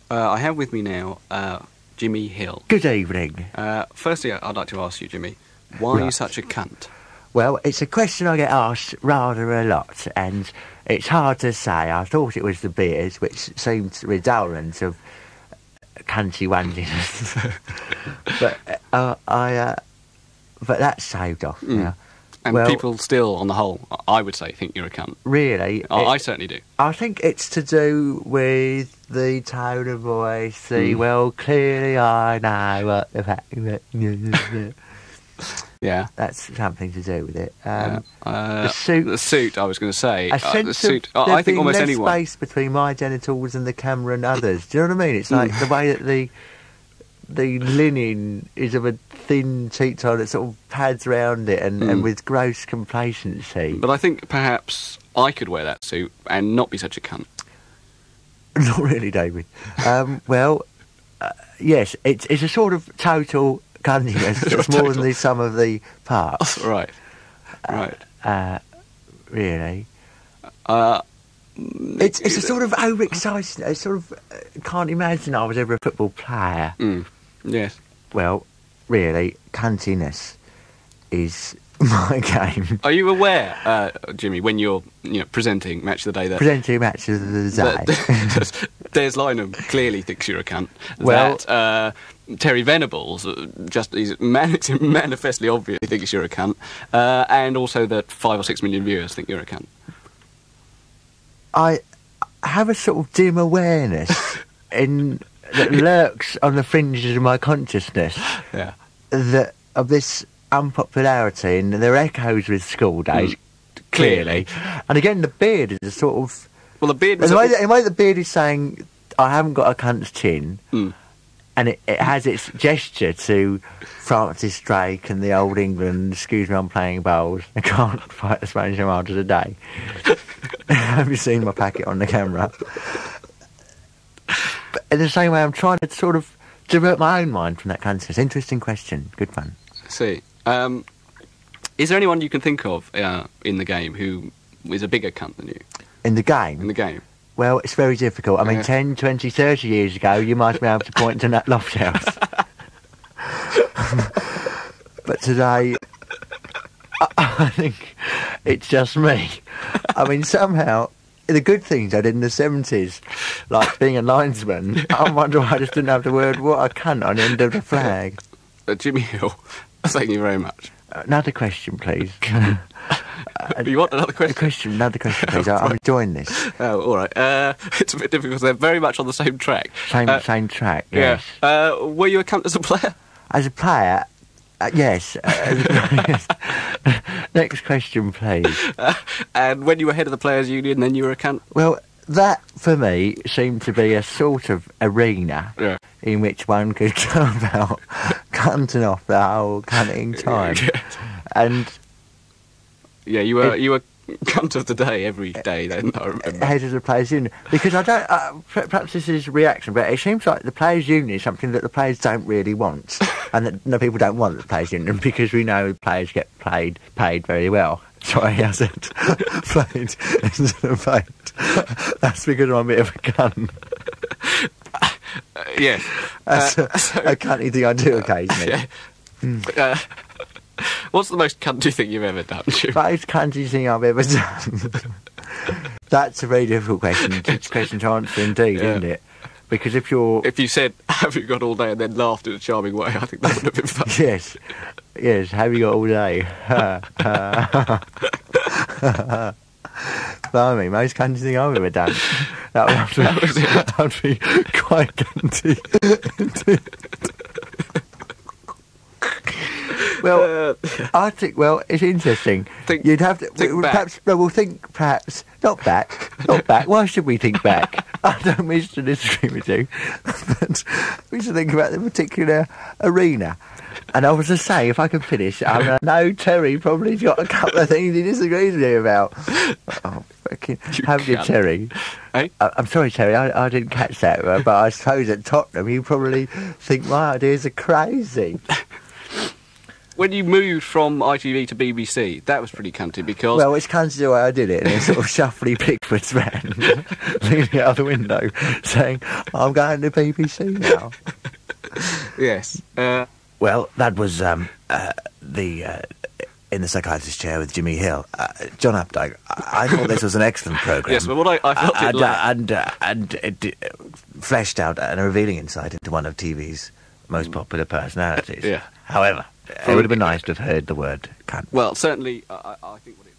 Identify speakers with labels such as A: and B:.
A: I have with me now Jimmy Hill.
B: Good evening.
A: Firstly, I'd like to ask you, Jimmy, why are you such a cunt?
B: Well, it's a question I get asked rather a lot, and it's hard to say. I thought it was the beers, which seemed redolent of cunty wandiness. But that's saved off now.
A: And
B: well,
A: people still, on the whole, I would say, think you're a cunt.
B: Really?
A: I certainly do.
B: I think it's to do with the tone of voice. Well, clearly I know what the fact that...
A: Yeah.
B: That's something to do with it.
A: The suit, I was going to say.
B: A sense
A: the suit.
B: of
A: I think almost
B: less
A: anyone.
B: space between my genitals and the camera and others. Do you know what I mean? It's like the way that the linen is of a thin cheek towel that sort of pads around it and with gross complacency.
A: But I think perhaps I could wear that suit and not be such a cunt.
B: Not really, David. Yes, it's a sort of total cunniness. It's more than the sum of the parts.
A: Right.
B: Really. It's a sort of overexcited. I sort of can't imagine I was ever a football player.
A: Yes.
B: Well, really, cuntiness is my game.
A: Are you aware, Jimmy, when you're presenting Match of the Day, that
B: presenting Match of the Day,
A: Des Lynam clearly thinks you're a cunt.
B: Well,
A: that Terry Venables is manifestly obviously thinks you're a cunt, and also that 5 or 6 million viewers think you're a cunt.
B: I have a sort of dim awareness that lurks on the fringes of my consciousness.
A: Yeah.
B: That of this unpopularity, and there are echoes with school days, clearly. And again, the beard is a sort of...
A: Well, the beard...
B: In the way the beard is saying, I haven't got a cunt's chin, and it has its gesture to Francis Drake and the old England, excuse me, I'm playing bowls, I can't fight the Spanish Armada today. Have you seen my packet on the camera? But in the same way, I'm trying to sort of divert my own mind from that cuntiness. Interesting question. Good fun.
A: I see. Is there anyone you can think of in the game who is a bigger cunt than you?
B: In the game?
A: In the game.
B: Well, it's very difficult. I mean, 10, 20, 30 years ago, you might be able to point to that loft house. But today, I think it's just me. I mean, somehow, the good things I did in the 70s, like being a linesman, I wonder why I just didn't have the word "what a cunt" on the end of the flag.
A: Jimmy Hill, thank you very much.
B: Another question, please.
A: You want another question?
B: Another question, please. I'm enjoying this.
A: Oh, all right. It's a bit difficult. They're very much on the same track.
B: Same track, yes.
A: Yeah. Were you a cunt as a player?
B: As a player, yes. Yes. Next question, please.
A: And when you were head of the Players' Union, then you were a cunt?
B: Well, that, for me, seemed to be a sort of arena in which one could go about cunting off the whole cunting time. And...
A: yeah, you were cunt of the day every day then, I remember.
B: Head of the Players' Union. Because I don't... perhaps this is reaction, but it seems like the Players' Union is something that the players don't really want. And that no, people don't want the Players' Union because we know players get paid very well. Sorry, I said played instead of paid. That's because I'm a bit of a cunt.
A: Yeah.
B: That's a cunty thing I do occasionally.
A: Yeah. What's the most cunty thing you've ever done, Jim?
B: Most cunty thing I've ever done? That's a very difficult question. It's a question to answer indeed, isn't it? Because if you said, have you got all day, and then laughed in a charming way, I think that would have been fun. Yes, have you got all day? Blimey, most cunty thing I've ever done. That would be quite cunty. Well, I think. Well, it's interesting. You'd have to
A: think back.
B: Perhaps. No, we'll think. Perhaps not back. Not back. Why should we think back? I don't wish to disagree with you, but we should think about the particular arena. And I was to say, if I could finish, I know Terry probably's got a couple of things he disagrees with me about. Oh, fucking have you, Terry?
A: Hey?
B: I'm sorry, Terry, I didn't catch that, but I suppose at Tottenham you probably think my ideas are crazy.
A: when you moved from ITV to BBC, that was pretty cunty because...
B: Well, which comes to the way I did it, in a sort of shuffly Pickford's van, leaning out the window, saying, I'm going to BBC now.
A: Yes.
B: Well, that was in the psychiatrist's chair with Jimmy Hill. John Updike, I thought this was an excellent programme.
A: Yes, but what I felt it lacked...
B: And it fleshed out a revealing insight into one of TV's most popular personalities.
A: Yeah.
B: However, it would have been nice to have heard the word cunt.
A: Well, certainly, I think what it...